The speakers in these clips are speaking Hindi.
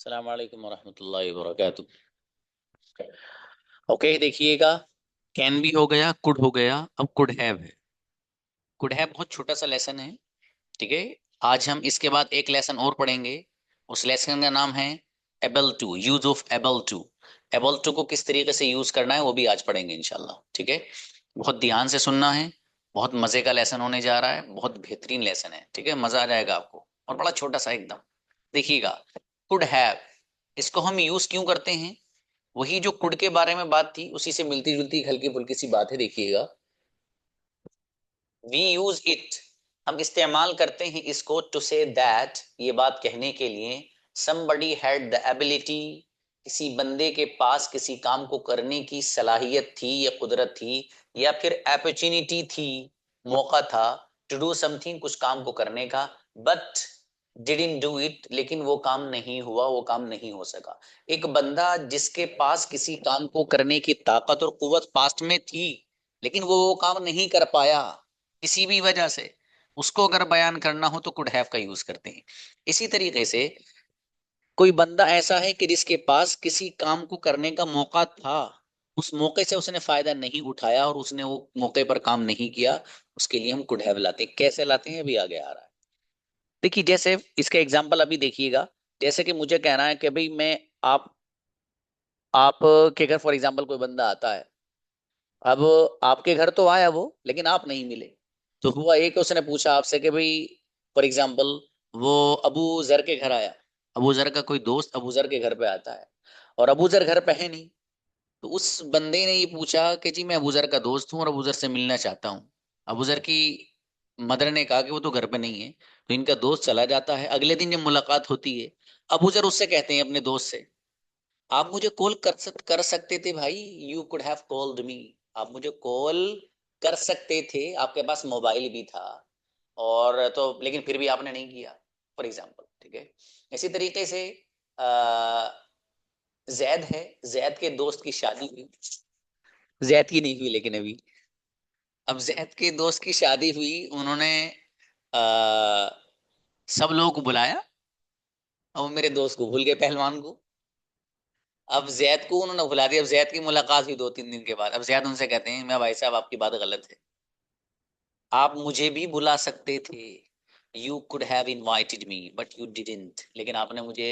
अस्सलाम वालेकुम वरहमतुल्लाहि वबरकातुह। ओके, देखिएगा। कैन भी हो गया, कुड हो गया, अब कुड हैव है। कुड हैव बहुत छोटा सा लेसन है, ठीक है। आज हम इसके बाद एक लेसन और पढ़ेंगे। उस लेसन का नाम है able to, use of able to. Able to को किस तरीके से यूज करना है वो भी आज पढ़ेंगे इंशाल्लाह, ठीक है। बहुत ध्यान से सुनना है। बहुत मजे का लेसन होने जा रहा है, बहुत बेहतरीन लेसन है, ठीक है। मजा आ जाएगा आपको, और बड़ा छोटा सा एकदम। देखिएगा, कुड हैव, इसको हम यूज क्यों करते हैं? वही जो कुड के बारे में बात थी उसी से मिलती जुलती हल्की फुल्की सी बात है, देखिएगा। वी यूज इट, हम इस्तेमाल करते हैं इसको टू से दैट, ये बात कहने के लिए। somebody had the ability, किसी बंदे के पास किसी काम को करने की सलाहियत थी या कुदरत थी, या फिर अपॉर्चुनिटी थी, मौका था, टू डू समथिंग, कुछ काम को करने का। बट डिडंट डू इट, लेकिन वो काम नहीं हुआ, वो काम नहीं हो सका। एक बंदा जिसके पास किसी काम को करने की ताकत और कुव्वत पास्ट में थी, लेकिन वो काम नहीं कर पाया किसी भी वजह से, उसको अगर बयान करना हो तो कुड हैव का यूज करते हैं। इसी तरीके से कोई बंदा ऐसा है कि जिसके पास किसी काम को करने का मौका था, उस मौके से उसने फायदा नहीं उठाया और उसने वो मौके पर काम नहीं किया, उसके लिए हम कुड हैव लाते हैं। कैसे लाते हैं अभी आगे आ रहा है। देखिए, जैसे इसका एग्जांपल अभी देखिएगा। जैसे कि मुझे कहना है कि भाई मैं, आप आप के घर फॉर एग्जांपल कोई बंदा आता है। अब आपके घर तो आया वो, लेकिन आप नहीं मिले। तो हुआ एक, उसने पूछा आपसे कि भाई, फॉर एग्जाम्पल, वो अबू जर के घर आया। अबू जर का कोई दोस्त अबू जर के घर पे आता है, और अबू जर घर पे है नहीं। तो उस बंदे ने ये पूछा कि जी मैं अबू जर का दोस्त हूँ और अबू जर से मिलना चाहता हूँ। अबू जर की मदर ने कहा कि वो तो घर पे नहीं है। तो इनका दोस्त चला जाता है। अगले दिन जब मुलाकात होती है, अबू जर उससे कहते हैं अपने दोस्त से, आप मुझे कॉल कर सकते थे भाई, you could have called me. आप मुझे कॉल कर सकते थे, आपके पास मोबाइल भी था, और तो लेकिन फिर भी आपने नहीं किया, फॉर एग्जाम्पल, ठीक है। इसी तरीके से आ, जैद है, जैद के दोस्त की शादी हुई। जैद की नहीं हुई लेकिन अभी। अब जैद के दोस्त की शादी हुई, उन्होंने आ, सब लोगों को बुलाया। अब वो मेरे दोस्त को भूल गए, पहलवान को। अब जैद को उन्होंने बुला दिया। अब जैद की मुलाकात हुई 2-3 दिन के बाद। अब जैद उनसे कहते हैं, मैं भाई साहब आपकी बात गलत है, आप मुझे भी बुला सकते थे। You could have invited me but you didn't, लेकिन आपने मुझे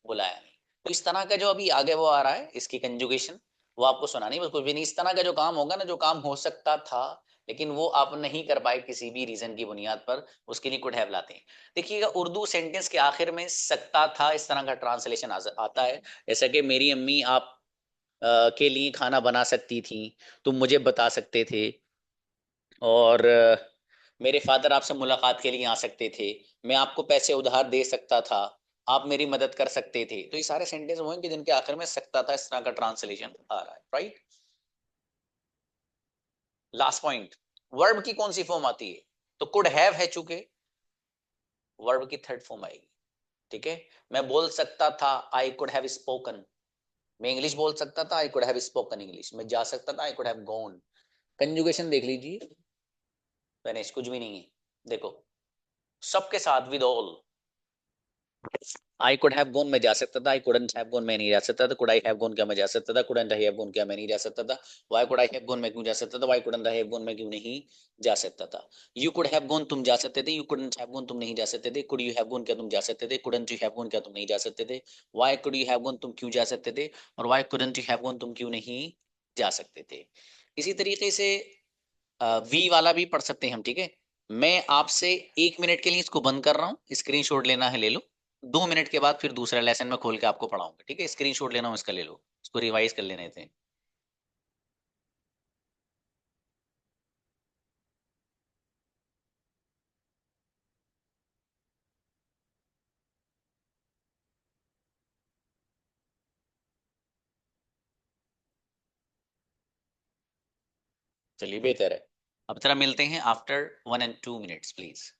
बुलाया नहीं। तो इस तरह का जो अभी आगे वो आ रहा है, इसकी कंजुगेशन वो आपको सुनानी, बस कुछ भी नहीं। इस तरह का जो काम होगा ना, जो काम हो सकता था लेकिन वो आप नहीं कर पाए किसी भी रीजन की बुनियाद पर, उसके लिए कुड हैव लाते हैं। देखिएगा, उर्दू सेंटेंस के आखिर में सकता था इस तरह का ट्रांसलेशन आता है। जैसा कि मेरी अम्मी आप के लिए खाना बना सकती थी, तुम मुझे बता सकते थे। और मेरे फादर आपसे मुलाकात के लिए आ सकते थे, मैं आपको पैसे उधार दे सकता था, आप मेरी मदद कर सकते थे। तो ये सारे सेंटेंस वो हैं कि जिनके आखिर में सकता था इस तरह का ट्रांसलेशन आ रहा है, राइट। लास्ट पॉइंट, वर्ब की कौन सी फॉर्म आती है? तो कुड हैव है, चूंकि वर्ब की थर्ड फॉर्म आएगी, ठीक है। मैं बोल सकता था, आई कुड हैव स्पोकन। मैं इंग्लिश बोल सकता था, I could have spoken English. मैं जा सकता था, I could have gone. Conjugation देख लीजिए, फिनिश, कुछ भी नहीं है। देखो, सबके साथ with all. I could have gone, मैं जा सकता था। आई कुडंट हैव गॉन, मैं नहीं जा सकता था। कुड आई हैव गॉन, क्या मैं जा सकता था। कुडंट आई हैव गॉन, क्या मैं नहीं जा सकता था। Why could I have gone, मैं क्यों जा सकता था। Why couldn't I have gone, मैं क्यों नहीं जा सकता था। यू कुड हैव गॉन, तुम जा सकते थे। यू कुडंट हैव गॉन, तुम नहीं जा सकते थे। कुड यू हैव गॉन, क्या तुम जा सकते थे। कुडंट यू हैव गॉन, क्या तुम नहीं जा सकते थे। Why could you have gone, तुम क्यों जा सकते थे। और why couldn't you have gone, तुम क्यों नहीं जा सकते थे। इसी तरीके से वी वाला भी पढ़ सकते हैं हम, ठीक है। मैं आपसे 1 मिनट के लिए इसको बंद कर रहा हूँ, स्क्रीनशॉट लेना है ले लो। 2 मिनट के बाद फिर दूसरा लेसन में खोल के आपको पढ़ाऊंगा, ठीक है। स्क्रीनशॉट लेना हो इसका ले लो, इसको रिवाइज कर लेने थे। चलिए, बेहतर है। अब जरा मिलते हैं आफ्टर 1 and 2 minutes, प्लीज।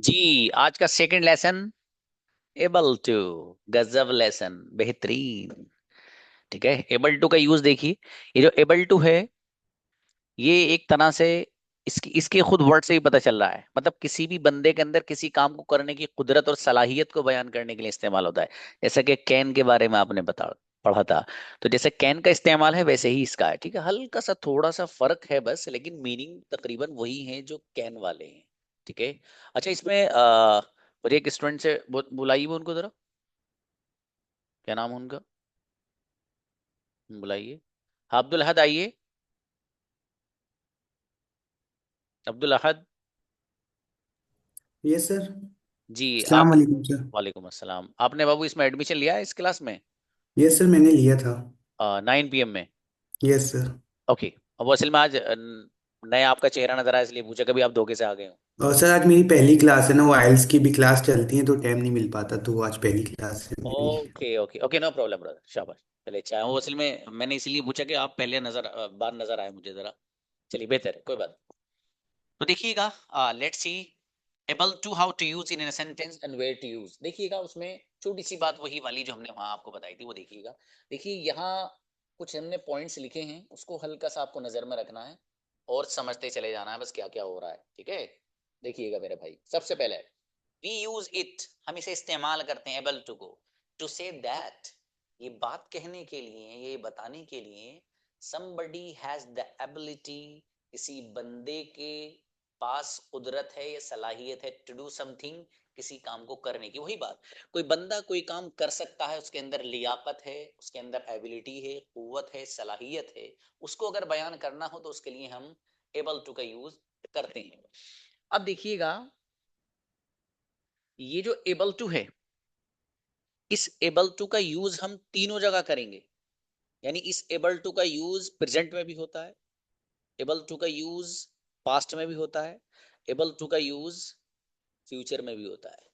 जी, आज का सेकंड लेसन, एबल टू, गजब लेसन, बेहतरीन। ठीक है, एबल टू का यूज देखिए। ये जो एबल टू है, ये एक तरह से इसकी इसके खुद वर्ड से ही पता चल रहा है, मतलब किसी भी बंदे के अंदर किसी काम को करने की कुदरत और सलाहियत को बयान करने के लिए इस्तेमाल होता है। जैसा कि कैन के बारे में आपने पढ़ा था, तो जैसे कैन का इस्तेमाल है वैसे ही इसका है। ठीक है, हल्का सा थोड़ा सा फर्क है बस, लेकिन मीनिंग तकरीबन वही है जो कैन वाले हैं। ठीक है। अच्छा, इसमें मुझे एक स्टूडेंट से बुलाइए उनको जरा, क्या नाम है उनका, बुलाइए। हाँ, अब्दुल अहद आइए। अब्दुल अहद। Yes sir. जी। अस्सलाम आप, वालेकुम सर। वालेकुम अस्सलाम। आपने बाबू इसमें एडमिशन लिया है इस क्लास में? यस सर, मैंने लिया था। 9 PM में? Yes sir. ओके। अब वो असल में आज नया आपका चेहरा नजर आया, इसलिए पूछा, कभी आप धोखे से आ गए हो? और सर आज मेरी पहली क्लास है ना, वो आइल्स की भी क्लास चलती है तो टाइम नहीं मिल पाता, तो वो आज पहली क्लास है मेरी। Okay okay okay, no problem brother, शाबाश। चलिए, अच्छा, वो असल में मैंने इसलिए पूछा कि आप पहले बार नजर आए मुझे जरा। चलिए, बेहतर है, कोई बात नहीं। तो देखिएगा, let's see, able to, how to use in sentence and where to use. देखिएगा, उसमें छोटी सी बात वही वाली जो हमने वहां आपको बताई थी, वो देखिएगा। देखिए, यहाँ कुछ हमने पॉइंट्स लिखे हैं, उसको हल्का सा आपको नजर में रखना है और समझते चले जाना है बस क्या क्या हो रहा है। ठीक है, देखिएगा मेरे भाई, सबसे पहले वी यूज इट, हम इसे इस्तेमाल करते हैं, एबल टू को, टू से दैट, ये बात कहने के लिए, ये बताने के लिए, somebody has the ability, किसी बंदे के पास कुदरत है या सलाहियत है, टू डू समथिंग, किसी काम को करने की। वही बात, कोई बंदा कोई काम कर सकता है, उसके अंदर लियाकत है, उसके अंदर एबिलिटी है, कुव्वत है, सलाहियत है, उसको अगर बयान करना हो तो उसके लिए हम एबल टू का यूज करते हैं। अब देखिएगा, ये जो एबल टू है, इस एबल टू का यूज हम तीनों जगह करेंगे। यानी इस एबल टू का यूज प्रेजेंट में भी होता है, एबल टू का यूज पास्ट में भी होता है, एबल टू का यूज फ्यूचर में भी होता है,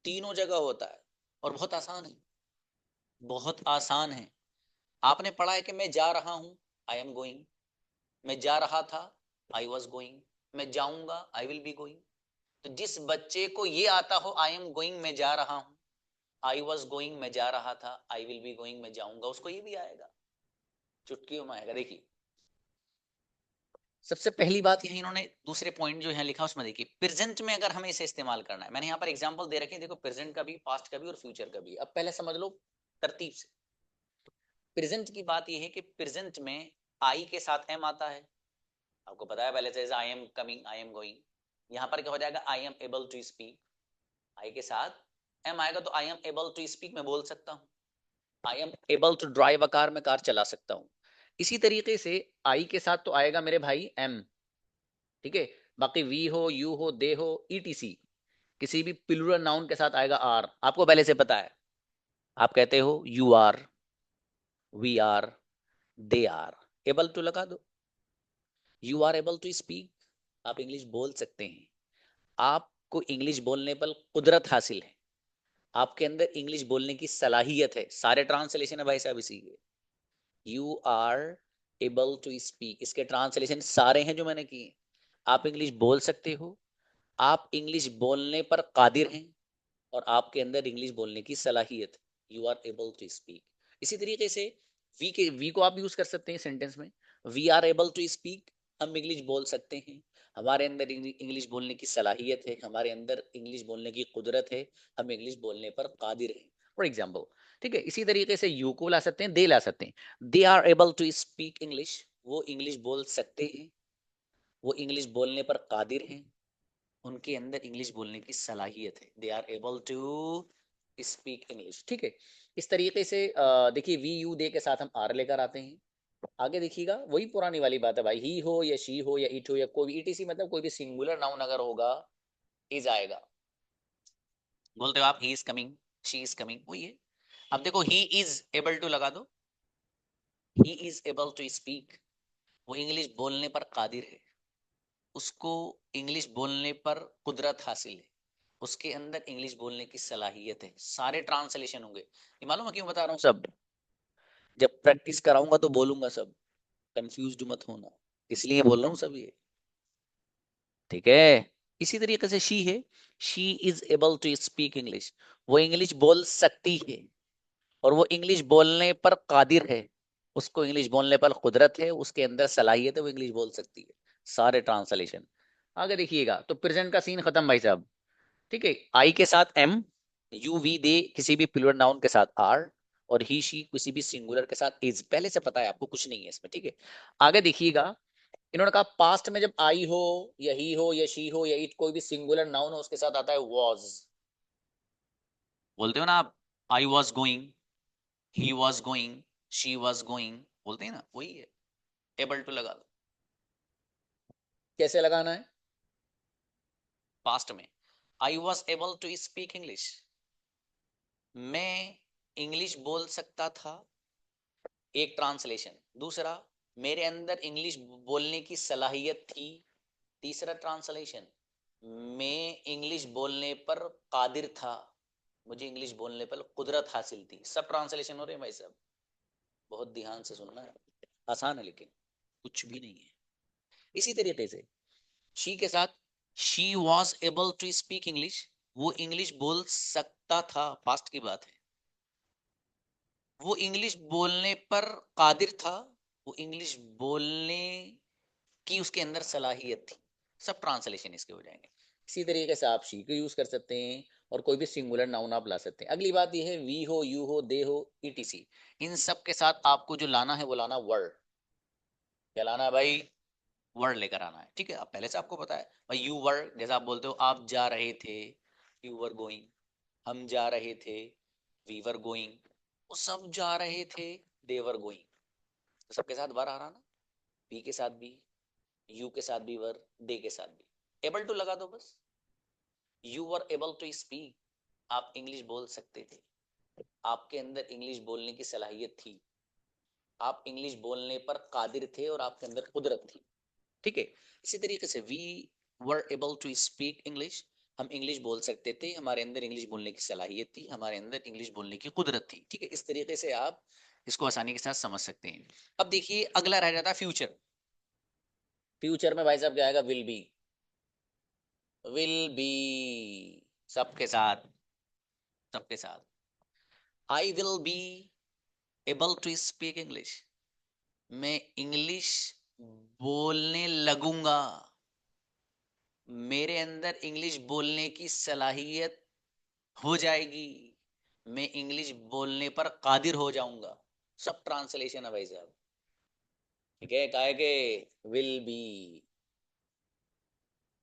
तीनों जगह होता है। और बहुत आसान है, बहुत आसान है। आपने पढ़ा है कि मैं जा रहा हूं, आई एम गोइंग। मैं जा रहा था, आई वॉज गोइंग। मैं जाऊंगा, आई विल बी गोइंग। तो जिस बच्चे को ये आता हो, आई एम गोइंग, मैं जा रहा हूं, आई वॉज गोइंग, मैं जा रहा था, आई विल बी गोइंग, मैं जाऊंगा, उसको ये भी आएगा, चुटकियों में आएगा। देखिए, सबसे पहली बात यही, इन्होंने दूसरे पॉइंट जो है लिखा उसमें देखिए, प्रेजेंट में अगर हमें इसे इस्तेमाल करना है, मैंने यहाँ पर एग्जांपल दे रखे हैं, देखो, प्रेजेंट का भी, पास्ट का भी और फ्यूचर का भी। अब पहले समझ लो तरतीब से। प्रेजेंट की बात यह है कि प्रेजेंट में आई के साथ एम आता है, आपको पता है पहले से, I am coming, I am going. यहाँ पर क्या हो जाएगा, I am able to speak, I के साथ एम आएगा तो I am able to speak, मैं बोल सकता हूँ। I am able to drive a car, मैं कार चला सकता हूँ। इसी तरीके से आई के साथ तो आएगा मेरे भाई एम। ठीक है, बाकी वी हो, यू हो, दे हो, ईटीसी, किसी भी प्लूरल नाउन के साथ आएगा आर, आपको पहले से पता है। आप कहते हो you are, we are, they are, able to लगा दो। You are able to speak, आप इंग्लिश बोल सकते हैं, आपको इंग्लिश बोलने पर कुदरत हासिल है, आपके अंदर इंग्लिश बोलने की सलाहियत है। सारे ट्रांसलेशन है भाई साहब इसी के। You are able to speak, इसके ट्रांसलेशन सारे हैं जो मैंने किए। आप इंग्लिश बोल सकते हो, आप इंग्लिश बोलने पर कादिर हैं, और आपके अंदर इंग्लिश बोलने की सलाहियत, you are able to speak. इसी तरीके से वी को आप यूज कर सकते हैं सेंटेंस में, we are able to speak, हम इंग्लिश बोल सकते हैं, हमारे अंदर इंग्लिश बोलने की सलाहियत है, हमारे अंदर इंग्लिश बोलने की कुदरत है, हम इंग्लिश बोलने पर कादिर हैं, फॉर एग्जाम्पल। ठीक है, इसी तरीके से यू को ला सकते हैं, दे ला सकते हैं, they are able to speak English, वो इंग्लिश बोल सकते हैं, वो इंग्लिश बोलने पर कादिर हैं, उनके अंदर इंग्लिश बोलने की सलाहियत है, they are able to speak English. ठीक है, इस तरीके से देखिए, वी यू दे के साथ हम आर लेकर आते हैं। आगे देखिएगा, वही पुरानी वाली बात है भाई, ही हो या शी हो या इट हो या कोई भी ईटीसी, मतलब कोई भी सिंगुलर नाउन अगर होगा, इज आएगा। बोलते हो आप, he is coming, she is coming, वही है। अब देखो, ही इज एबल टू लगा दो, he is able to speak, वो इंग्लिश बोलने पर कादिर है, उसको इंग्लिश बोलने पर कुदरत हासिल है, उसके अंदर इंग्लिश बोलने की सलाहियत है। सारे ट्रांसलेशन होंगे, ये मालूम है क्यों बता रहा हूँ सब? जब प्रैक्टिस कराऊंगा तो बोलूंगा सब, कंफ्यूज मत होना, इसलिए बोल रहा हूँ सब ये। ठीक है, इसी तरीके से शी है, she is able to speak English, वो इंग्लिश बोल सकती है और वो इंग्लिश बोलने पर कादिर है, उसको इंग्लिश बोलने पर कुदरत है, उसके अंदर सलाहियत है, वो इंग्लिश बोल सकती है। सारे ट्रांसलेशन आगे देखिएगा। तो प्रेजेंट का सीन खत्म भाई साहब, ठीक है। आई के साथ एम, यू वी दे किसी भी प्लूरल नाउन के साथ आर, और ही शी किसी भी सिंगुलर के साथ इज। पहले से पता है आपको, कुछ नहीं है इसमें, ठीक है। आगे देखिएगा, इन्होंने कहा पास्ट में जब आई हो या ही हो या शी हो या इट, कोई भी सिंगुलर नाउन हो, उसके साथ आता है वॉज। बोलते हो ना आप, I was going, he was going, she was going, बोलते हैं ना, वही है। एबल टू लगा दो। कैसे लगाना है? पास्ट में I was able to speak English, मैं इंग्लिश बोल सकता था, एक ट्रांसलेशन। दूसरा, मेरे अंदर इंग्लिश बोलने की सलाहियत थी, तीसरा ट्रांसलेशन, मैं इंग्लिश बोलने पर कादिर था, मुझे इंग्लिश बोलने पर कुदरत हासिल थी। सब ट्रांसलेशन हो रहे हैं भाई साहब, बहुत ध्यान से सुनना है, आसान है लेकिन कुछ भी नहीं है। इसी तरीके से शी के साथ, she was able to speak English, वो इंग्लिश बोल सकता था, पास्ट की बात है, वो इंग्लिश बोलने पर कादिर था, वो इंग्लिश बोलने की उसके अंदर सलाहियत थी। सब ट्रांसलेशन इसके हो जाएंगे। इसी तरीके से आप शी को यूज कर सकते हैं और कोई भी सिंगुलर नाउन आप ला सकते हैं। अगली बात यह है, वी हो, यू हो, दे हो, ईटीसी, इन सब के साथ आपको जो लाना है वो लाना वर्ड। क्या लाना है भाई? वर्ड लेकर आना है, ठीक है। अब पहले से आपको पता है भाई, यू वर, जैसा आप बोलते हो आप जा रहे थे, यू वर गोइंग, हम जा रहे थे, वी वर गोइंग, वो सब जा रहे थे, दे वर गोइंग। तो सबके साथ वर आ रहा ना, बी के साथ भी, यू के साथ भी वर, दे के साथ भी। एबल टू लगा दो बस। You were able to speak, आप इंग्लिश बोल सकते थे, आपके अंदर इंग्लिश बोलने की सलाहियत थी, आप इंग्लिश बोलने पर कादिर थे और आपके अंदर कुदरत थी, ठीक है। इसी तरीके से we were able to speak English, हम इंग्लिश बोल सकते थे, हमारे अंदर इंग्लिश बोलने की सलाहियत थी, हमारे अंदर इंग्लिश बोलने की कुदरत थी, ठीक है। इस तरीके से आप इसको आसानी के साथ समझ सकते हैं। अब देखिए अगला रह जाता है फ्यूचर। फ्यूचर में भाई साहब क्या आएगा? विल बी, विल बी, सबके साथ, सबके साथ। I will be able to speak English, मैं इंग्लिश बोलने लगूंगा, मेरे अंदर इंग्लिश बोलने की सलाहियत हो जाएगी, मैं इंग्लिश बोलने पर कादिर हो जाऊंगा। सब ट्रांसलेशन है भाई साहब, ठीक है। कहा है कि विल बी,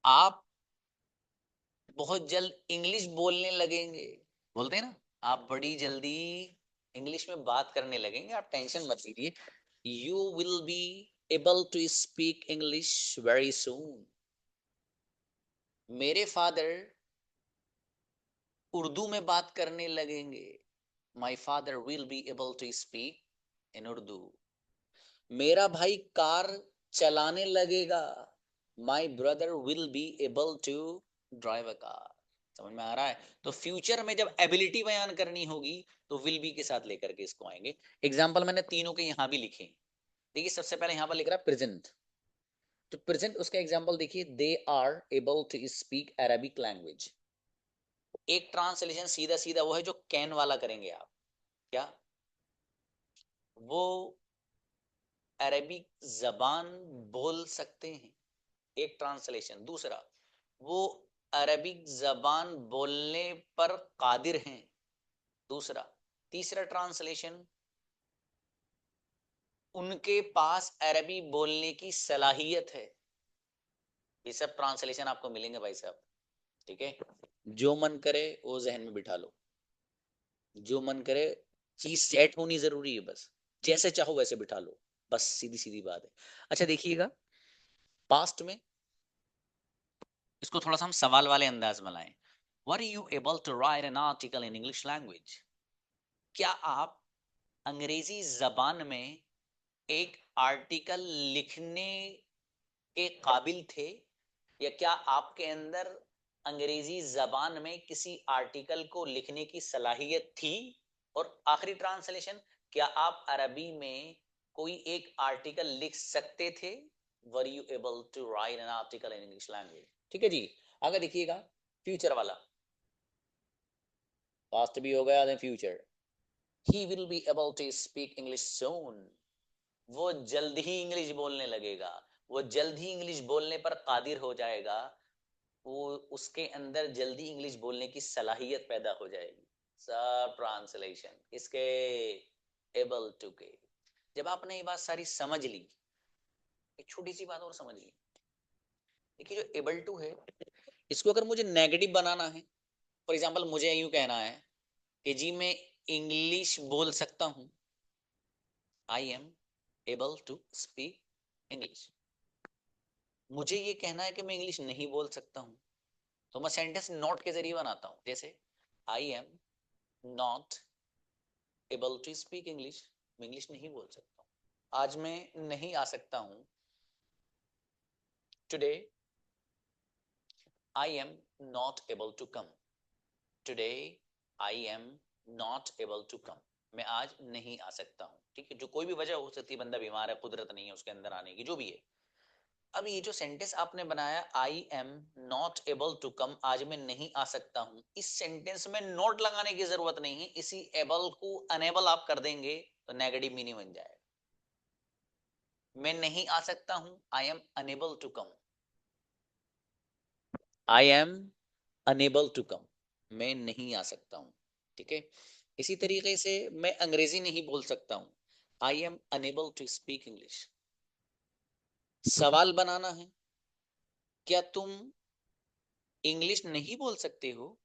आप बहुत जल्द इंग्लिश बोलने लगेंगे, बोलते हैं ना, आप बड़ी जल्दी इंग्लिश में बात करने लगेंगे, आप टेंशन मत लीजिए। You will be able to speak English very soon, मेरे फादर उर्दू में बात करने लगेंगे, my father will be able to speak in Urdu, मेरा भाई कार चलाने लगेगा, my brother will be able to drive a car. समझ में आ रहा है? तो फ्यूचर में जब एबिलिटी बयान करनी होगी तो विल बी के साथ लेकर के इसको आएंगे। एग्जाम्पल मैंने तीनों के यहां भी लिखे। देखिए सबसे पहले यहां पर लिख रहा है प्रेजेंट, तो प्रेजेंट उसका एग्जाम्पल देखिए, they are able to speak Arabic language. एक ट्रांसलेशन सीधा सीधा वो है जो कैन वाला करेंगे आप, क्या वो अरेबिक जबान बोल सकते हैं, एक ट्रांसलेशन। दूसरा, वो अरबिक जबान बोलने पर कादिर हैं, दूसरा। तीसरा ट्रांसलेशन, उनके पास अरबी बोलने की सलाहियत है। ये सब ट्रांसलेशन आपको मिलेंगे भाई साहब, ठीक है। जो मन करे वो जहन में बिठा लो, जो मन करे, चीज सेट होनी जरूरी है बस, जैसे चाहो वैसे बिठा लो, बस सीधी सीधी बात है। अच्छा देखिएगा, पास्ट में इसको थोड़ा सा हम सवाल वाले अंदाज में लाएं। Were you able to write an article in English language? क्या आप अंग्रेजी जबान में एक आर्टिकल लिखने के काबिल थे, या क्या आपके अंदर अंग्रेजी जबान में किसी आर्टिकल को लिखने की सलाहियत थी? और आखिरी ट्रांसलेशन, क्या आप अरबी में कोई एक आर्टिकल लिख सकते थे? Were you able to write an article in English language? ठीक है जी। आगे देखिएगा फ्यूचर वाला, पास्ट भी हो गया then future. He will be able to speak English soon, वो जल्द ही इंग्लिश बोलने लगेगा, वो जल्द ही इंग्लिश बोलने पर कादिर हो जाएगा, वो उसके अंदर जल्दी इंग्लिश बोलने की सलाहियत पैदा हो जाएगी। सब ट्रांसलेशन इसके एबल टू के। जब आपने ये बात सारी समझ ली, एक छोटी सी बात और समझ ली। देखिए जो एबल टू है, इसको अगर मुझे नेगेटिव बनाना है, फॉर एग्जाम्पल मुझे यूं कहना है कि जी मैं इंग्लिश बोल सकता हूं, I am able to speak English. मुझे ये कहना है कि मैं इंग्लिश नहीं बोल सकता हूं, तो मैं सेंटेंस नॉट के जरिए बनाता हूं, जैसे I am not able to speak English, मैं इंग्लिश नहीं बोल सकता हूं, आज मैं नहीं आ सकता हूं, today I am not able to come, today I am not able to come, मैं आज नहीं आ सकता हूँ। ठीक है, जो कोई भी वजह हो सकती है, बंदा बीमार है, कुदरत नहीं है उसके अंदर आने की, जो भी है। अब ये जो सेंटेंस आपने बनाया I am not able to come, आज मैं नहीं आ सकता हूँ, इस सेंटेंस में नॉट लगाने की जरूरत नहीं है, इसी एबल को अनेबल आप कर देंगे तो नेगेटिव मीनिंग बन जाएगा। मैं नहीं आ सकता हूँ, I am unable to come, I am unable to come, मैं नहीं आ सकता हूँ। ठीक है, इसी तरीके से मैं अंग्रेजी नहीं बोल सकता हूँ, I am unable to speak English. सवाल बनाना है, क्या तुम इंग्लिश नहीं बोल सकते हो,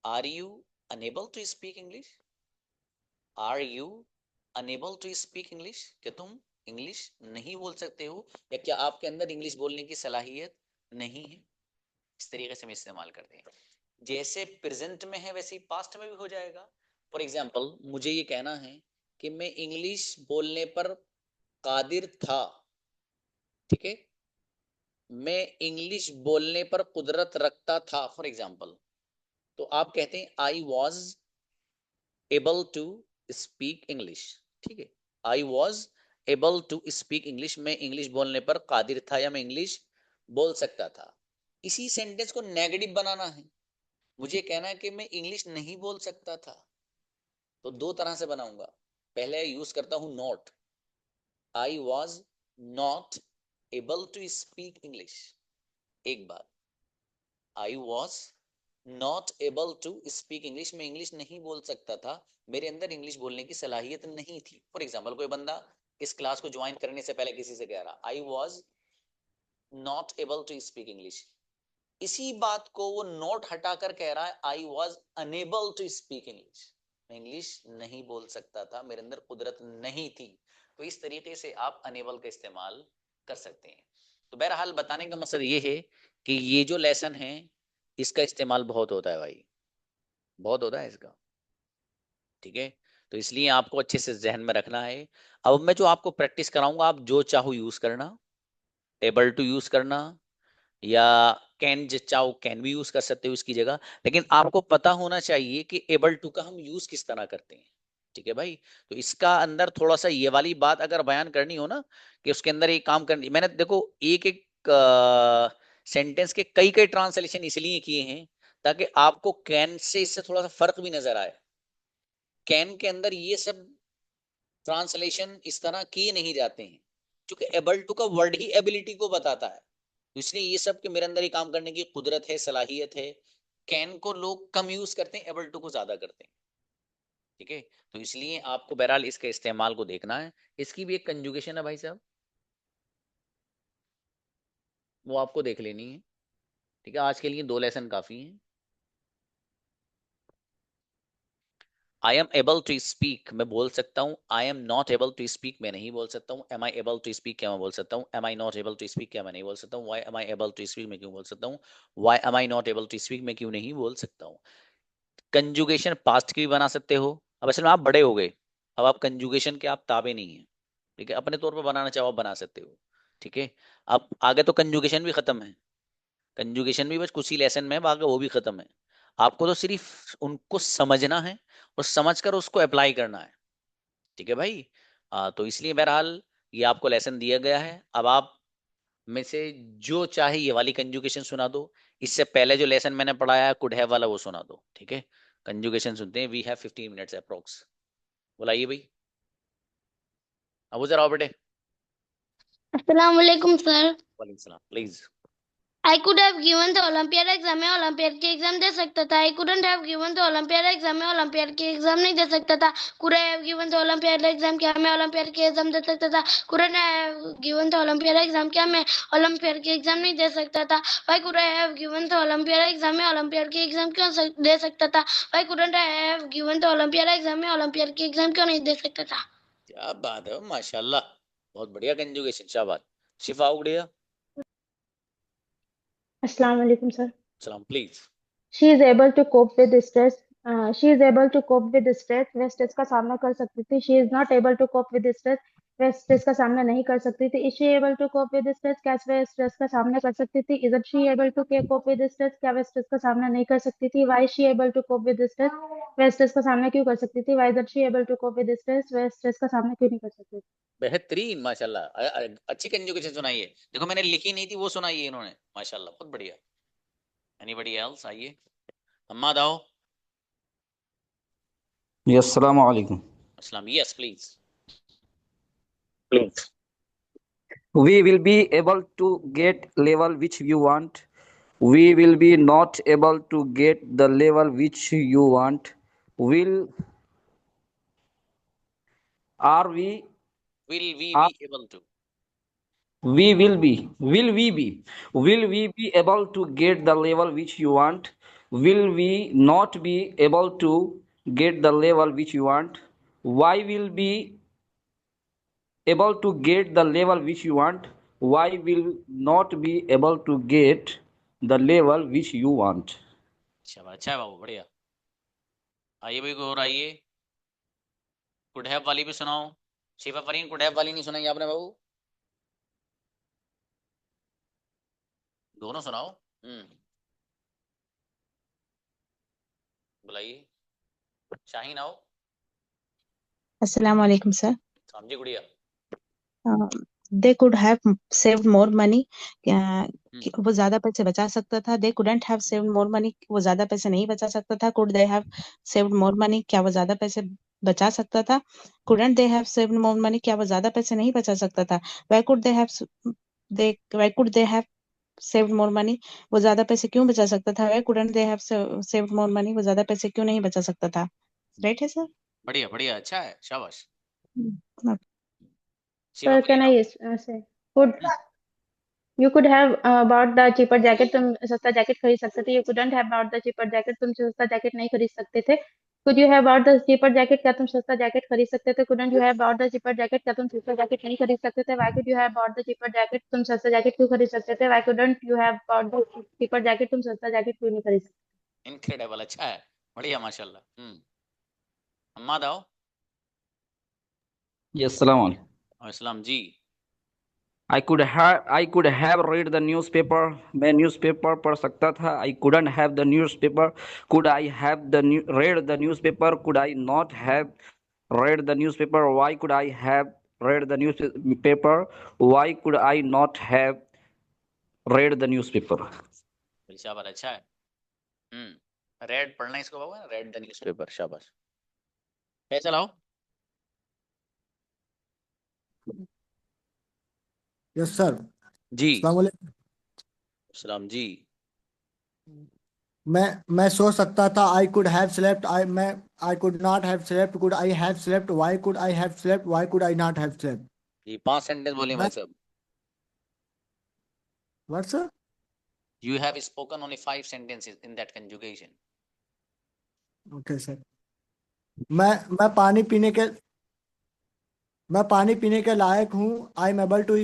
are you unable to speak English, are you unable to speak English, क्या तुम इंग्लिश नहीं बोल सकते हो, या क्या आपके अंदर इंग्लिश बोलने की सलाहियत नहीं है। इस तरीके से हम इस्तेमाल करते हैं। जैसे प्रेजेंट में है वैसे ही पास्ट में भी हो जाएगा। फॉर एग्जाम्पल मुझे ये कहना है कि मैं इंग्लिश बोलने पर कादिर था, ठीक है, मैं इंग्लिश बोलने पर कुदरत रखता था, फॉर एग्जाम्पल, तो आप कहते हैं I was able to speak English. ठीक है, I was able to speak English, मैं इंग्लिश बोलने पर कादिर था या मैं इंग्लिश बोल सकता था। इसी सेंटेंस को नेगेटिव बनाना है, मुझे कहना है कि मैं इंग्लिश नहीं बोल सकता था, तो दो तरह से बनाऊंगा। पहले यूज करता हूं not, I was not able to speak English, एक बार, I was not able to speak English, मैं इंग्लिश नहीं बोल सकता था, मेरे अंदर इंग्लिश बोलने की सलाहियत नहीं थी। फॉर एग्जाम्पल कोई बंदा इस क्लास को ज्वाइन करने से पहले किसी से कह रहा I was not able to speak English, इसी बात को वो नोट हटाकर कह रहा है I was unable to speak English, मैं इंग्लिश नहीं बोल सकता था, मेरे अंदर कुदरत नहीं थी। तो इस तरीके से आप अनेबल का इस्तेमाल कर सकते हैं। तो बहरहाल बताने का मकसद ये है कि ये जो लेसन है इसका इस्तेमाल बहुत होता है भाई, बहुत होता है इसका। ठीक है, तो इसलिए आपको अच्छे से जहन में रखना है। अब मैं जो आपको प्रैक्टिस कराऊंगा आप जो चाहो यूज करना, एबल टू यूज करना, या कैन चाहो कैन भी यूज कर सकते हो इसकी जगह, लेकिन आपको पता होना चाहिए कि एबल टू का हम यूज किस तरह करते हैं। ठीक है भाई, तो इसका अंदर थोड़ा सा ये वाली बात अगर बयान करनी हो ना कि उसके अंदर एक काम करनी, मैंने देखो एक एक सेंटेंस के कई कई ट्रांसलेशन इसलिए किए हैं ताकि आपको कैन से इससे थोड़ा सा फर्क भी नजर आए। कैन के अंदर ये सब ट्रांसलेशन इस तरह किए नहीं जाते हैं, क्योंकि एबल टू का वर्ड ही एबिलिटी को बताता है, तो इसलिए ये सब के मेरे अंदर ही काम करने की कुदरत है, सलाहियत है। कैन को लोग कम यूज करते हैं, एबल टू को ज्यादा करते हैं। ठीक है, तो इसलिए आपको बहरहाल इसके इस्तेमाल को देखना है। इसकी भी एक कंजुगेशन है भाई साहब, वो आपको देख लेनी है। ठीक है, आज के लिए दो लेसन काफी हैं। I am able to speak, मैं बोल सकता हूँ, I am not able to speak, मैं नहीं बोल सकता हूँ, am I able to speak, क्या मैं बोल सकता हूँ, am I not able to speak, क्या मैं नहीं बोल सकता हूँ, why am I able to speak, मैं क्यों बोल सकता हूँ, why am I not able to speak, मैं क्यों नहीं बोल सकता हूँ। कंजुगेशन पास्ट की भी बना सकते हो, अब असल में आप बड़े हो गए, अब आप कंजुगेशन के आप ताबे नहीं है। ठीक है, अपने तौर पर बनाना चाहो आप बना सकते हो। ठीक है, अब आगे तो कंजुगेशन भी खत्म है, कंजुगेशन भी बस कुछ ही लेसन में है, आगे वो भी खत्म है। आपको तो सिर्फ उनको समझना है और समझकर उसको अप्लाई करना है। ठीक है भाई, तो इसलिए बहरहाल ये आपको लेसन दिया गया है। अब आप में से जो चाहे ये वाली कंजुगेशन सुना दो, इससे पहले जो लेसन मैंने पढ़ाया कुड हैव वाला वो सुना दो, ठीक है। कंजुगेशन सुनते हैं, वी हैव 15 मिनट्स अप्रोक्स। बुलाइए भाई, अबू जरा आओ बेटे। अस्सलाम वालेकुम सर। वालेकुम सलाम, please. I could have given the Olympiad exam में ओलंपियाड की एग्जाम दे सकता था। I couldn't have given the Olympiad exam में ओलंपियाड की एग्जाम नहीं दे सकता था। Could I have given the Olympiad exam, क्या मैं ओलंपियाड की एग्जाम दे सकता था? Couldn't I have given the Olympiad exam, क्या मैं ओलंपियाड की एग्जाम नहीं दे सकता था? Why could I have given the Olympiad exam में ओलंपियाड की एग्जाम क्यों दे सकता था? Why couldn't I have given the Olympiad exam में ओलंपियाड की एग्जाम क्यों नहीं दे सकता था? क्या बात है, माशाल्लाह, बहुत बढ़िया कंजुगेशन, शाबाश। शिफा उगड़िया। Assalamu alaikum, sir. सलाम, please. She is able to cope with the stress. She is able to cope with the stress. वह स्ट्रेस का सामना कर सकती थी. She is not able to cope with the stress. वह स्ट्रेस का सामना नहीं कर सकती थी. Is she able to cope with the stress? क्या वह स्ट्रेस का सामना कर सकती थी? Isn't she able to cope with the stress? क्या वह स्ट्रेस का सामना नहीं कर सकती थी? Why is she able to cope with the stress? वह स्ट्रेस का सामना क्यों कर सकती थी? Why isn't she able to cope with the stress? वह स्ट्रेस का सामना क्यों नहीं कर सकती थी? बेहतरीन, माशाल्लाह, अच्छी कंजुगेशन सुनाई है। देखो मैंने लिखी नहीं थी, वो सुनाई है इन्होंने, माशाल्लाह, बहुत बढ़िया। एनीबॉडी एल्स, आइए। अम्मा दाओ। Yes, Assalamu alaikum. अस्सलाम, yes please, please. We will be able to get level which you want. We will be not able to get the level which you want. Will are will we are be able to. we will we be able to get the level which you want? Will we not be able to get the level which you want? Why will be able to get the level which you want? Why will not be able to get the level which you want? शाबाश, अच्छा है बाबू, बढ़िया। आइए भाई, कोई और आइए। कुड हैव वाली भी सुनाओ। शिफा फरीन, कुड हैव वाली नहीं सुनाई आपने बाबू? दोनों सुनाओ। बुलाइए। शाहीन आओ। Assalamu alaikum, sir. समझी गुड़िया। They could have saved more money. हम्म, वो ज्यादा पैसे बचा सकता था. They couldn't have saved more money. वो ज्यादा पैसे नहीं बचा सकता था. Could they have saved more money? क्या वो ज्यादा पैसे बचा सकता था? Couldn't they have saved more money? क्या वो ज्यादा पैसे नहीं बचा सकता था? Why could they have saved more money? वो ज्यादा पैसे क्यों बचा सकता था? Why couldn't they have saved more money? वो ज्यादा पैसे क्यों नहीं बचा सकता था? राइट है सर? बढ़िया बढ़िया, अच्छा है, शाबाश। शिफा Sir, फरीन can आओ। I say? Could You could have bought the cheaper jacket. तुम सस्ता जैकेट खरीद सकते थे. You couldn't have bought the cheaper jacket. तुम सस्ता जैकेट नहीं खरीद सकते थे. Could you have bought the cheaper jacket? क्या तुम सस्ता जैकेट खरीद सकते थे? Couldn't you have bought the cheaper jacket? क्या तुम सस्ता जैकेट नहीं खरीद सकते थे? Why could you have bought the cheaper jacket? तुम सस्ता जैकेट क्यों खरीद सकते थे? Why couldn't you have bought the cheaper jacket? तुम सस्ता जैकेट क्यों नहीं खरीद सकते? इनक्रेडिबल, अच्छा है, बढ़िया, माशाल्लाह। अम्मा दाओ। Yes, Assalamu alaikum. और इस्लाम जी। I could have read the newspaper. मैं न्यूज़पेपर पढ़ सकता था. I couldn't have the newspaper. Could I have read the newspaper? Could I not have read the newspaper? Why could I have read the newspaper? Why could I not have read the newspaper? शाबाश, अच्छा है। रेड पढ़ना है इसको बाबू, रेड द न्यूज़पेपर, शाबाश। फैसल आओ। Yes sir. जी। अस्सलाम वालेकुम। सलाम जी। मैं सोच सकता था। I could have slept. I could not have slept. Could I have slept? Why could I have slept? Why could I not have slept? जी, 5 सेंटेंस बोलिए मैं भाई साहब। What sir? You have spoken only 5 sentences in that conjugation. Okay sir. मैं मैं पानी पीने के मैं पानी पीने के लायक हूँ। I am able to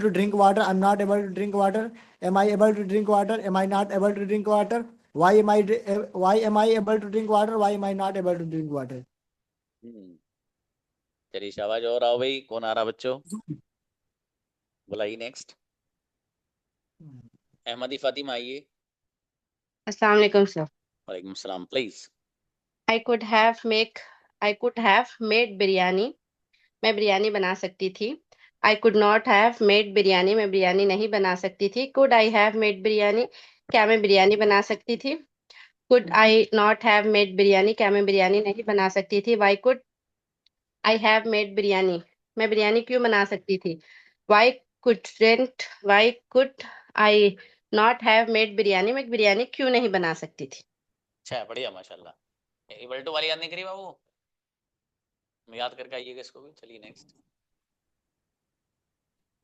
drink water. I am not able to drink water. Am I able to drink water? Am I not able to drink water? Why am I able to drink water? Why am I not able to drink water? चलिए शाबाश, और आओ भाई, कौन आ रहा बच्चों? बुलाइए नेक्स्ट। अहमदी फातिमा आइए। अस्सलाम वालेकुम सर। वालेकुम सलाम, please. I could have made biryani. मैं बिरयानी बना सकती थी. I could not have made biryani, मैं बिरयानी नहीं बना सकती थी। Could I have made biryani, क्या मैं बिरयानी बना सकती थी? Could I not have made biryani, क्या मैं बिरयानी नहीं बना सकती थी? Why could I have made biryani, मैं बिरयानी क्यों बना सकती थी? Why could I not have made biryani, मैं बिरयानी क्यों नहीं बना सकती थी? अच्छा, बढ़िया, माशाल्लाह। एबल टू वाली याद नहीं करी बाबू, याद करके आइएगा इसको भी। चलिए next.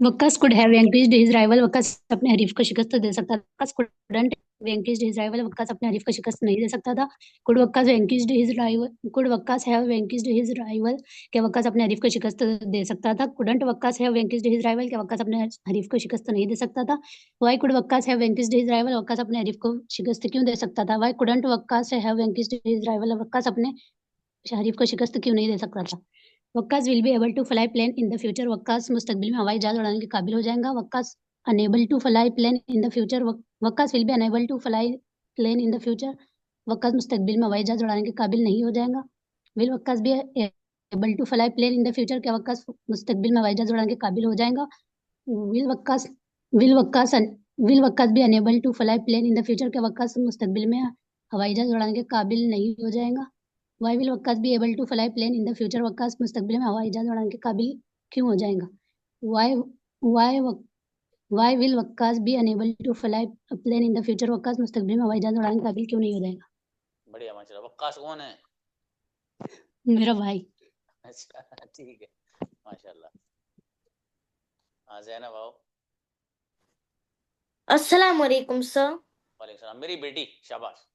Waqas could have vanquished his rival, Waqas अपने हरीफ को शिकस्त दे सकता था। वक्कास couldn't vanquished his rival, Waqas अपने हरीफ को शिकस्त नहीं दे सकता था। could वक्कास vanquished his rival, could वक्कास have vanquished his rival, क्या वक्कास अपने हरीफ को शिकस्त दे सकता था। couldn't वक्कास have vanquished his rival, क्या वक्कास अपने हरीफ को शिकस्त नहीं दे सकता था। why could वक्कास have vanquished his rival, Waqas अपने हरीफ को शिकस्त क्यों दे सकता था। why couldn't वक्कास have vanquished his rival, Waqas अपने हरीफ को शिकस्त क्यों नहीं दे सकता था। Waqas will be able to fly plane in the future, Waqas मुस्तकबिल में हवाई जहाज उड़ाने के काबिल हो जाएगा। Waqas unable to fly plane in the future, Waqas will be unable to fly plane in the future, Waqas मुस्तकबिल में हवाई जहाज उड़ाने के काबिल नहीं हो जाएगा। Will Waqas be able to fly plane in the future, क्या वक्कास मुस्तकबिल में हवाई जहाज उड़ाने के काबिल हो जाएगा। Will Waqas be unable to fly plane in the future, क्या वक्कास मुस्तकबिल में हवाई जहाज उड़ाने के काबिल नहीं हो जाएगा। Why will वक्कास be able to fly plane in the future, वक्कास मुस्तकबिल में हवाई जहाज उड़ाने के काबिल क्यों हो जाएगा। Why will वक्कास be unable to fly a plane in the future, वक्कास मुस्तकबिल में हवाई जहाज उड़ाने के काबिल क्यों नहीं हो जाएगा। बढ़िया, माशाल्लाह। वक्कास कौन है? मेरा भाई। अच्छा, ठीक है, माशाल्लाह। हाँ ज़ैनब आओ। अस्सलाम वालेकुम सर। वालेकुम सलाम। मेरी बेटी, शाबाश।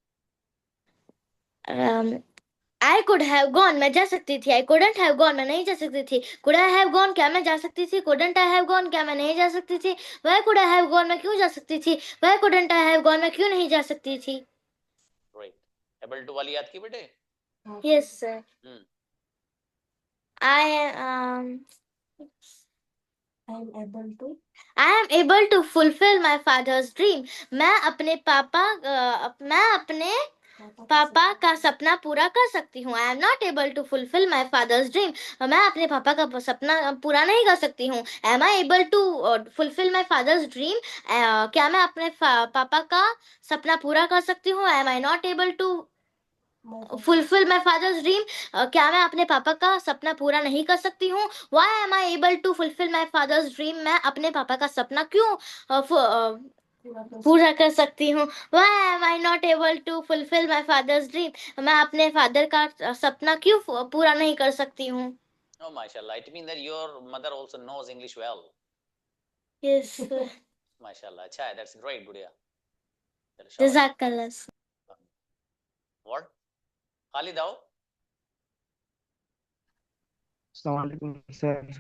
I could have gone, मैं जा सकती थी। I couldn't have gone, मैं नहीं जा सकती थी। Could I have gone, क्या मैं जा सकती थी। Couldn't I have gone, क्या मैं नहीं जा सकती थी। Why could I have gone, मैं क्यों जा सकती थी। Why couldn't I have gone, मैं क्यों नहीं जा सकती थी। राइट। एबल टू वाली याद की बेटे? Yes sir. I am able to fulfill my father's dream, मैं अपने पापा का सपना पूरा कर सकती हूँ। I am not able to fulfill my father's dream, मैं अपने पापा का सपना पूरा नहीं कर सकती हूँ। Am I able to fulfill my father's dream, क्या मैं अपने पापा का सपना पूरा कर सकती हूँ। Am I not able to fulfill my father's dream, क्या मैं अपने पापा का सपना पूरा नहीं कर सकती हूँ। Why am I able to fulfill my father's dream, मैं अपने पापा का सपना क्यों पूरा कर सकती हूँ। Why am I not able to fulfill my father's dream, मैं अपने फादर का सपना क्यों पूरा नहीं कर सकती हूँ। Oh, माशाल्लाह। It means that your mother also knows English well. Yes. माशाल्लाह, अच्छा है। That's great, बढ़िया। जज़ाकल्लाह। What? खालिद आओ। अस्सलाम वालेकुम सर।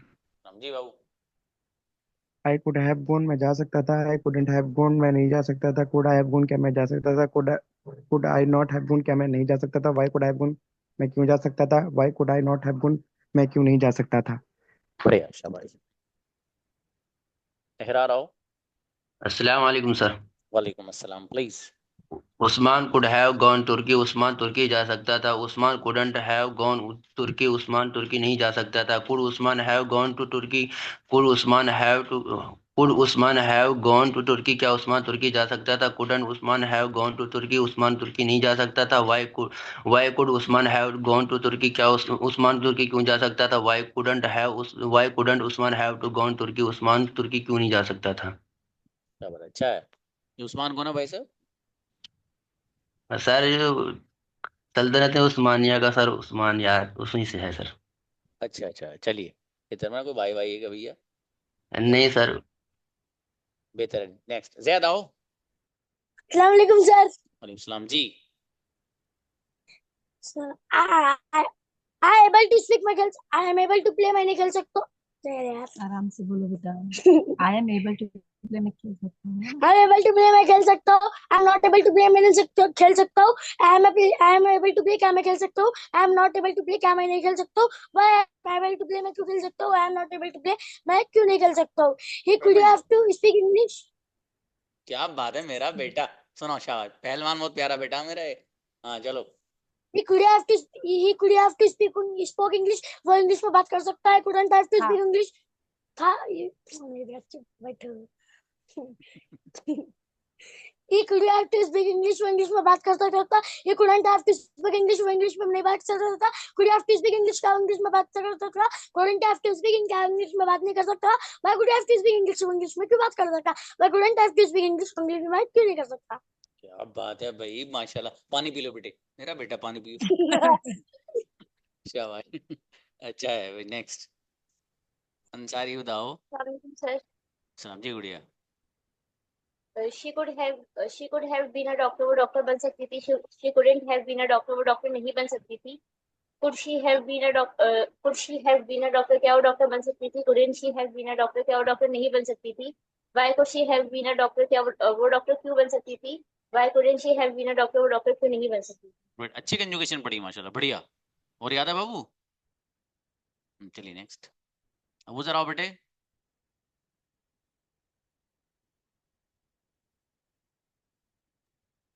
जी बाबू। आई कुड हैव गॉन, मैं जा सकता था। आई कुडंट हैव गॉन, मैं नहीं जा सकता था। कुड आई हैव गॉन, क्या मैं जा सकता था। Could I not have gone, क्या मैं नहीं जा सकता था। Why could I have gone, मैं क्यों जा सकता था। Why could I not have gone, मैं क्यों नहीं जा सकता था। बढ़िया, शाबाश। इहरार आओ। अस्सलाम वालेकुम सर। वालेकुम अस्सलाम। Please. Usman could have gone Turkey, Usman तुर्की जा सकता था। Usman couldn't have gone Turkey, Usman तुर्की नहीं जा सकता था। Could Usman have gone to Turkey, could Usman have gone to Turkey, क्या उस्मान तुर्की जा सकता था। Couldn't Usman have gone to Turkey, Usman तुर्की नहीं जा सकता था। Why could Usman have gone to Turkey, क्या उस्मान तुर्की क्यों जा सकता था। Y couldn't Usman have to gone Turkey, Usman तुर्की क्यों नहीं जा सकता था। अच्छा है। उस्मान कौन है भाई साहब? सर सल्तनत उस्मानिया का सर, उस्मान यार उसी से है सर। अच्छा अच्छा, चलिए। इतना कोई भाई भाई है भैया? नहीं सर। बेहतर है। नेक्स्ट ज़ैद आओ। अस्सलाम वालेकुम सर। वालेकुम सलाम जी। Sir I able to speak, मैं खेल, I am able to play, मैं नहीं खेल सकता। यार आराम से बोलो बेटा। I am able to play, मैं खेल सकता हूँ। I am able to play, मैं खेल सकता हूँ। I am not able to play, मैं नहीं खेल सकता हूँ। I am able to play, क्या मैं खेल सकता हूँ। I am not able to play, क्या मैं नहीं खेल सकता हूँ। Why I am able to play, मैं क्यों खेल सकता हूँ। I am not able to play, मैं क्यों नहीं खेल सकता हूँ। He could have to speak English। क्या बात है मेरा बेटा। सुनो शाबाश, पहलवान बहुत प्यारा बेटा मेरा है। हाँ चलो। He could have to speak spoke English, वो इंग्लिश में बात कर सकता है। Couldn't have to speak English, था ये बैठो He could have to speak English वो इंग्लिश में बात कर सकता था. He couldn't have to speak English वो इंग्लिश में नहीं बात कर सकता था. Could have to speak English क्या इंग्लिश में बात कर सकता था. Couldn't have to speak क्या इंग्लिश में बात नहीं कर सकता. Why could have to speak English वो इंग्लिश में क्यों बात कर सकता. Why couldn't have to speak English English में बात क्यों नहीं कर सकता. क्या बात है भाई, माशाल्लाह. पानी पी लो बेटे, मेरा बेटा पानी पियो. शाबाश. अच्छा है भाई. नेक्स्ट अंसारी बताओ. सर सलाम जी गुड़िया. she could have been a doctor वो डॉक्टर बन सकती थी. she couldn't have been a doctor वो डॉक्टर नहीं बन सकती थी. could she have been a doctor क्या वो डॉक्टर बन सकती थी. couldn't she have been a doctor क्या वो डॉक्टर नहीं बन सकती थी. why could she have been a doctor क्या वो डॉक्टर क्यों बन सकती थी. why couldn't she have been a doctor वो डॉक्टर क्यों नहीं बन सकती थी. अच्छी कंजुगेशन पढ़ी माशाल्लाह, बढ़िया. और याद है बाबू. चलिए नेक्स्ट. अबू जरा आओ बेटे.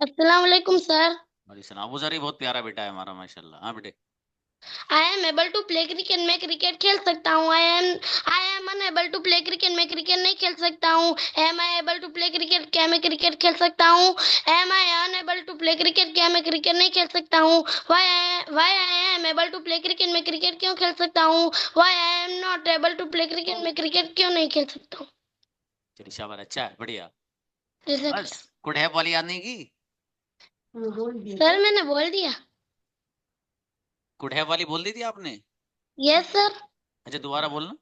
अस्सलाम वालेकुम सर. वालेकुम सलाम. अबू जरा बहुत प्यारा बेटा है हमारा माशाल्लाह. हाँ बेटे. I am able to play cricket. मैं क्रिकेट खेल सकता हूँ. I am unable to play cricket. मैं क्रिकेट नहीं खेल सकता हूँ. Am I able to play cricket? क्या मैं क्रिकेट खेल सकता हूँ. Am I unable to play cricket? क्या मैं क्रिकेट नहीं खेल सकता हूँ. Why I am able to play cricket? मैं क्रिकेट क्यों खेल सकता हूँ. Why I am not able to play cricket? मैं क्रिकेट क्यों नहीं खेल सकता हूँ. चलिए शाबाश, अच्छा है, बढ़िया. जैसे बस कुड हैव वाली याद नहीं की. सर मैंने बोल दिया. कुड हैव वाली बोल दी थी आपने. Yes sir. अच्छा दोबारा बोलना.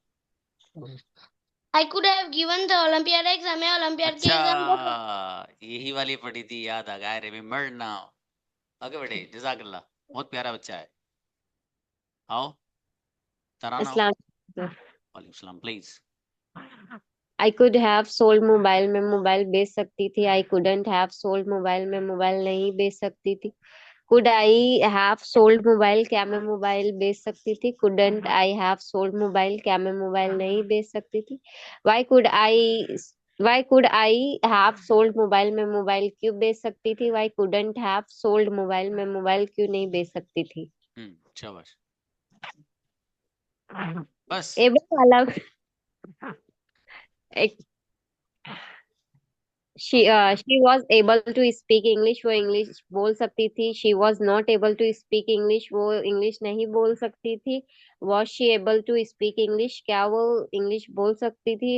I could have given the Olympiad exam. मैं ओलंपियाड की एग्जाम दे अच्छा यही वाली पढ़ी थी, याद आ गया. Remember now. आगे बढ़े. जज़ाकल्लाह. बहुत प्यारा बच्चा है. आओ तराना. वालेकुम सलाम. Please. I could have sold mobile में मोबाइल बेच सकती थी. I couldn't have sold mobile में मोबाइल नहीं बेच सकती थी. Could I have sold mobile क्या मैं मोबाइल बेच सकती थी. Couldn't I have sold mobile क्या मैं मोबाइल नहीं बेच सकती थी. Why could I have sold mobile में मोबाइल क्यों बेच सकती थी. Why couldn't have sold mobile में मोबाइल क्यों नहीं बेच सकती थी. शाबाश. बस एबल वाला she was able to speak English वो इंग्लिश बोल सकती थी. she was not able to speak English वो इंग्लिश नहीं बोल सकती थी. was she able to speak English क्या वो इंग्लिश बोल सकती थी.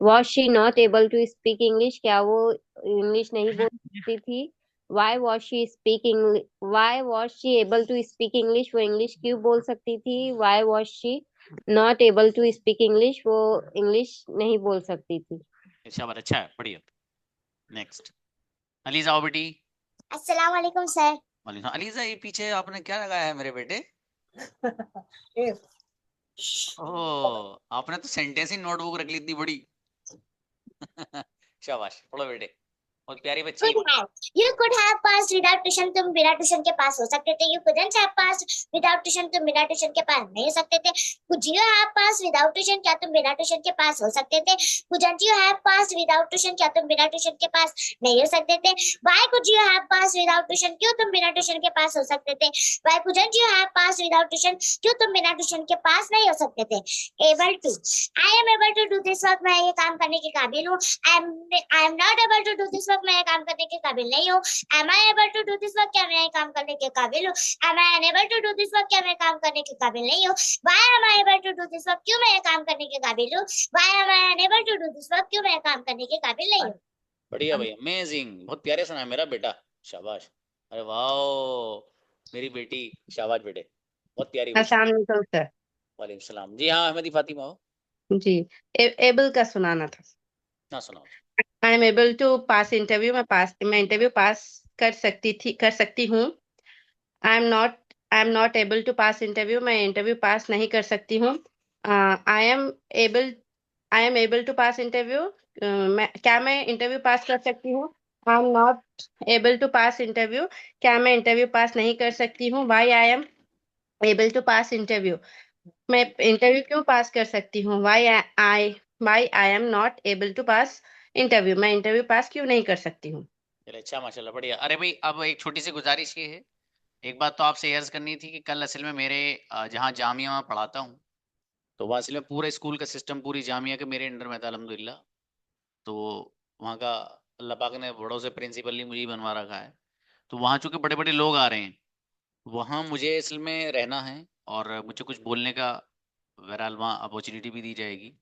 was she not able to speak English क्या वो इंग्लिश नहीं बोल सकती थी. why was she able to speak English वो इंग्लिश क्यों बोल सकती थी. why was she not able to speak English वो इंग्लिश नहीं बोल सकती थी. शाबाश, अच्छा है, बढ़िया. नेक्स्ट अलीजा आओ बेटी. अस्सलाम वालेकुम सर. वालेकुम. अलीजा ये पीछे आपने क्या लगाया है मेरे बेटे. ओह आपने तो सेंटेंस ही नोटबुक रख ली इतनी बड़ी. शाबाश, पढ़ो बेटे. बहुत प्यारी बच्ची. You could have passed without tuition. तुम बिना ट्यूशन के पास हो सकते थे. You couldn't have passed without tuition. तुम बिना ट्यूशन के पास नहीं हो सकते थे. Could you have passed without tuition? क्या तुम बिना ट्यूशन के पास हो सकते थे. Couldn't you have passed without tuition? क्या तुम बिना ट्यूशन के पास नहीं हो सकते थे. Why could you have passed without tuition? क्यों तुम बिना ट्यूशन के पास हो सकते थे. Why couldn't you have passed without tuition? क्यों तुम बिना ट्यूशन के पास नहीं हो सकते थे. Able to. I am able to do this work. मैं ये काम करने के काबिल हूँ. I am not able to do this work. मैं ये काम करने के काबिल नहीं हूँ. Am I able to do this work? क्या मैं ये काम करने के काबिल हूँ. Am I unable to do this work? क्या मैं काम करने के काबिल नहीं हूँ. Why am I able to do this work? क्यों मैं ये काम करने के काबिल हूँ. Why am I unable to do this work? क्यों मैं ये काम करने के काबिल नहीं हूँ. बढ़िया भाई, अमेजिंग. बहुत प्यारे सुना है मेरा बेटा. शाबाश. अरे वाह मेरी बेटी. शाबाश बेटे, बहुत प्यारी. अस्सलाम वालेकुम सर. वालेकुम सलाम. जी हाँ अहमदी फातिमा हो. जी एबल का सुनाना था. ना सुनाओ. I am able to pass interview. मैं इंटरव्यू पास कर सकती हूँ. I am not able to pass interview. मैं इंटरव्यू पास नहीं कर सकती हूँ. I am able to pass interview. क्या मैं इंटरव्यू पास कर सकती हूँ. I am not able to pass interview. क्या मैं इंटरव्यू पास नहीं कर सकती हूँ. Why I am able to pass interview. मैं इंटरव्यू क्यों पास कर सकती हूँ. Why I am not able to pass interview. मैं इंटरव्यू पास क्यों नहीं कर सकती हूँ. चलिए अच्छा माशाल्लाह, बढ़िया. अरे भाई अब एक छोटी सी गुजारिश ये है. एक बात तो आपसे अर्ज करनी थी कि कल असल में मेरे जहाँ जामिया में पढ़ाता हूँ तो वहाँ से पूरा स्कूल का सिस्टम पूरी जामिया के मेरे अंडर में था अल्हम्दुलिल्लाह। तो वहाँ का अल्लाह पाक ने बड़ों से प्रिंसिपल मुझे ही बनवा रखा है। तो वहाँ चूंकि बड़े बड़े लोग आ रहे हैं, वहाँ मुझे असल में रहना है और मुझे कुछ बोलने का बहरहाल वहाँ अपॉर्चुनिटी भी दी जाएगी।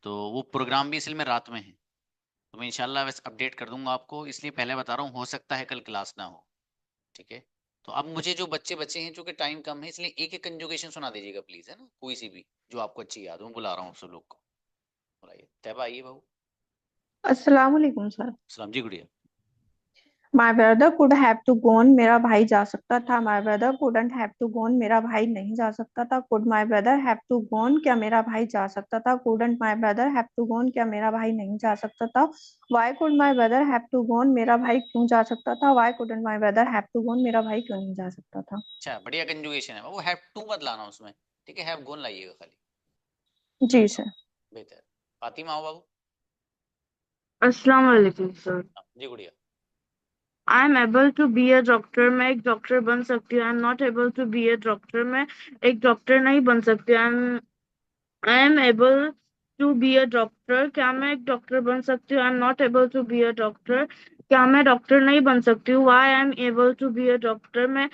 तो वो प्रोग्राम भी असल में रात में है, तो मैं इंशाल्लाह वैसे अपडेट कर दूंगा आपको, इसलिए पहले बता रहा हूँ, हो सकता है कल क्लास ना हो। ठीक है, तो अब मुझे जो बच्चे बच्चे हैं, चूंकि टाइम कम है, इसलिए एक एक कंजुगेशन सुना दीजिएगा प्लीज, है ना, कोई सी भी जो आपको अच्छी याद हो। मैं बुला रहा हूँ आप सब लोग को। बुलाइए, तैयबा आइए बाबू। अस्सलाम वालेकुम सर। सलाम जी, Gudiya. My brother could have to gone, मेरा भाई जा सकता था। My brother couldn't have to gone, मेरा भाई नहीं जा सकता था। Could my brother have to gone, क्या मेरा भाई जा सकता था। Couldn't my brother have to gone, क्या मेरा भाई नहीं जा सकता था। Why could my brother have to gone, मेरा भाई क्यों जा सकता था। Why couldn't my brother have to gone, मेरा भाई क्यों नहीं जा सकता था। अच्छा, बढ़िया कंजुगेशन है, वो हैव टू मत लाना उसमें, ठीक है, हैव गोन लाइएगा खाली। जी सर। बेहतर। फातिमा आओ बाबू। अस्सलाम वालेकुम सर। जी गुड़िया। I am able to be a doctor, मैं एक डॉक्टर बन सकती हूँ। I am not able to be a doctor, मैं एक डॉक्टर नहीं बन सकती। I am able to be a doctor, क्या मैं एक डॉक्टर बन सकती हूँ। I am not able to be a doctor, क्या मैं डॉक्टर नहीं बन सकती हूँ। Why I am able to be a doctor, मैं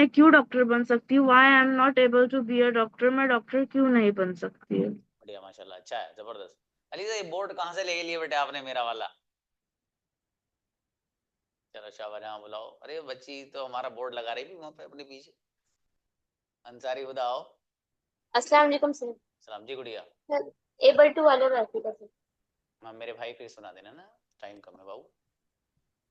क्यों डॉक्टर बन सकती हूँ। Why I am not able to be a doctor, मैं डॉक्टर क्यों नहीं बन सकती हूँ। बढ़िया, माशाल्लाह, अच्छा है, जबरदस्त। अली ये बोर्ड कहाँ से लेके लिए बेटे आपने मेरा वाला? चलो शाबाश, यहाँ बुलाओ। अरे बच्ची तो हमारा बोर्ड लगा रही थी वहाँ पे अपने पीछे। अंसारी खुदा आओ। अस्सलाम वालेकुम सर। सलाम जी गुड़िया। एबल टू वाले रहती है सर। हाँ, मेरे भाई को सुना देना ना, टाइम कम है बाबू।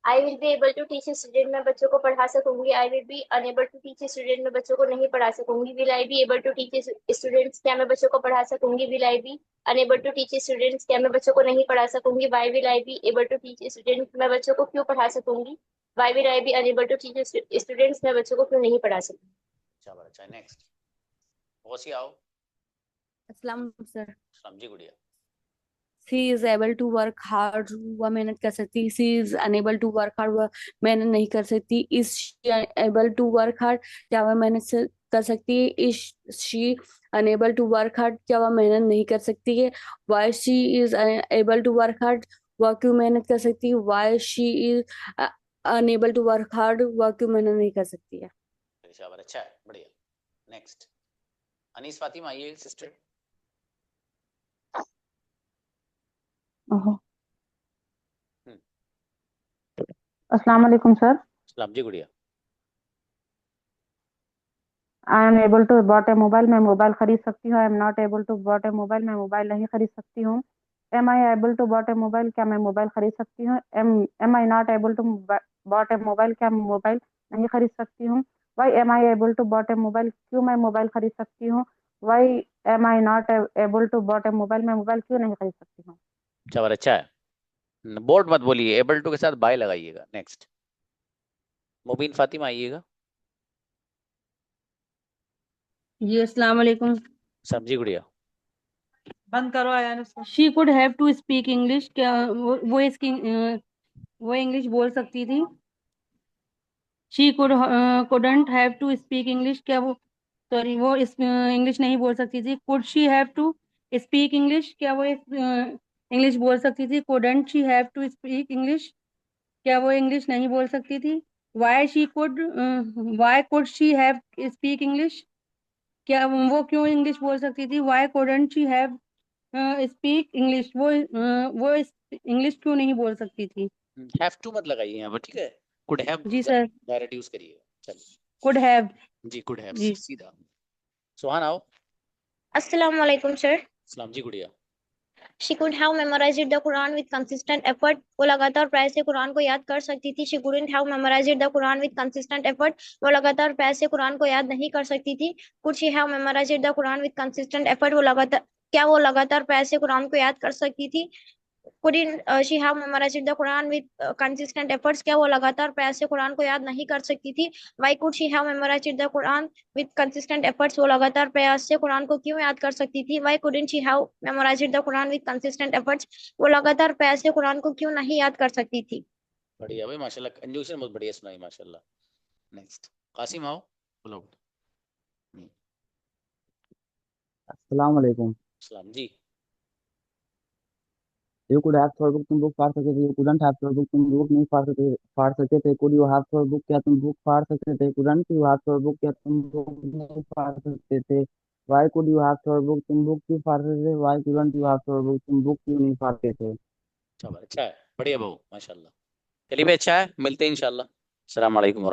I will be able to teach student, मैं बच्चों को पढ़ा सकूंगी। I will be unable to teach student, मैं बच्चों को नहीं पढ़ा सकूंगी। Will I be able to teach students, क्या मैं बच्चों को पढ़ा सकूंगी। Will I be unable to teach students, क्या मैं बच्चों को नहीं पढ़ा सकूंगी। Why will I be able to teach students, मैं बच्चों को क्यों पढ़ा सकूंगी। Why will I be unable to teach students, मैं बच्चों को क्यों नहीं पढ़ा सकूंगी। शाबाश, अच्छा, नेक्स्ट। ओसी आओ। अस्सलाम सर। सलाम जी Gudiya. She is able to work hard, वह मेहनत कर सकती। She is unable to work hard, वह मेहनत नहीं कर सकती। Is she able to work hard, क्या वह मेहनत कर सकती है। Is she unable to work hard, क्या वह मेहनत नहीं कर सकती है। Why she is able to work hard, वह क्यों मेहनत कर सकती है। Why she is unable to work hard, वह क्यों मेहनत नहीं कर सकती है। शाबाश, अच्छा है, बढ़िया। नेक्स्ट अनीस फातिमा आइए सिस्टर। अस्सलाम वालेकुम सर। सलाम जी गुड़िया। I am able to bought a mobile, मैं मोबाइल खरीद सकती हूँ। I am not able to bought a mobile, मैं मोबाइल नहीं खरीद सकती हूँ। Am I able to bought a mobile, क्या मैं मोबाइल खरीद सकती हूँ। Am I not able to bought a mobile, क्या मैं मोबाइल नहीं खरीद सकती हूँ। Why am I able to bought a mobile, क्यों मैं मोबाइल खरीद सकती हूँ। Why am I not able to bought a mobile, मैं मोबाइल क्यों नहीं खरीद सकती हूँ। शाबाश, अच्छा है। बोर्ड मत बोलिए, एबल टू के साथ बाय लगाइएगा। नेक्स्ट मुबीन फातिमा आइएगा। जी अस्सलाम वालेकुम। सलाम जी गुड़िया। बंद करो आया। She could have to speak English, क्या वो इसकी वो इंग्लिश बोल सकती थी। She couldn't have to speak English, क्या वो सॉरी वो इंग्लिश नहीं बोल सकती थी। Could she have to speak English, क्या वो इंग्लिश बोल सकती थी। Couldn't she have to speak English, क्या वो इंग्लिश नहीं बोल सकती थी। Why could she have speak English, क्या वो क्यों इंग्लिश बोल सकती थी। Why couldn't she have speak English, वो इंग्लिश क्यों नहीं बोल सकती थी। हैव टू मत लगाइए यहाँ पर, ठीक है, कुड हैव जी सर। डायरेक्ट यूज करिए। चलिए, कुड हैव। जी कुड हैव, जी सीधा। सुहान आओ। अस्सलाम वालेकुम सर। सलाम जी गुड़िया। She could have memorized the Quran with consistent effort. वो लगातार प्रयास से कुरान को याद कर सकती थी। She couldn't have memorized the Quran with consistent effort. वो लगातार प्रयास से कुरान को याद नहीं कर सकती थी। Could she have memorized the Quran with consistent effort? क्या वो लगातार प्रयास से कुरान को याद कर सकती थी। Couldn't she have memorized the Quran with consistent efforts? क्या वो लगातार प्रयास से कुरान को याद नहीं कर सकती थी। Why could she have memorized the Quran with consistent efforts? वो लगातार प्रयास से कुरान को क्यों याद कर सकती थी। Why couldn't she have memorized the Quran with consistent efforts? वो लगातार प्रयास से कुरान को क्यों नहीं याद कर सकती थी। बढ़िया भाई, माशाल्लाह, कंजूशन बहुत बढ़िया सुनाई, माशाल्लाह। नेक्स्ट कासिम आओ, बोलो। अस्सलाम वालेकुम। सलाम जी। यू कुड हैव थोड़ा बुक, तुम बुक फाड़ सकते थे। यू कुडंट हैव थोड़ा बुक, तुम बुक नहीं फाड़ सकते थे। कुड यू हैव थोड़ा बुक, क्या तुम बुक फाड़ सकते थे। कुडंट यू हैव थोड़ा बुक, क्या तुम बुक नहीं फाड़ सकते थे। वाई कुड यू हैव थोड़ा बुक, तुम बुक क्यों फाड़ सकते थे। वाई कुडंट यू हैव थोड़ा बुक, तुम बुक क्यों नहीं फाड़ते थे। अच्छा है, बढ़िया बहू, माशाल्लाह। चलिए भाई, अच्छा है, मिलते हैं इंशाल्लाह। अस्सलाम वालेकुम।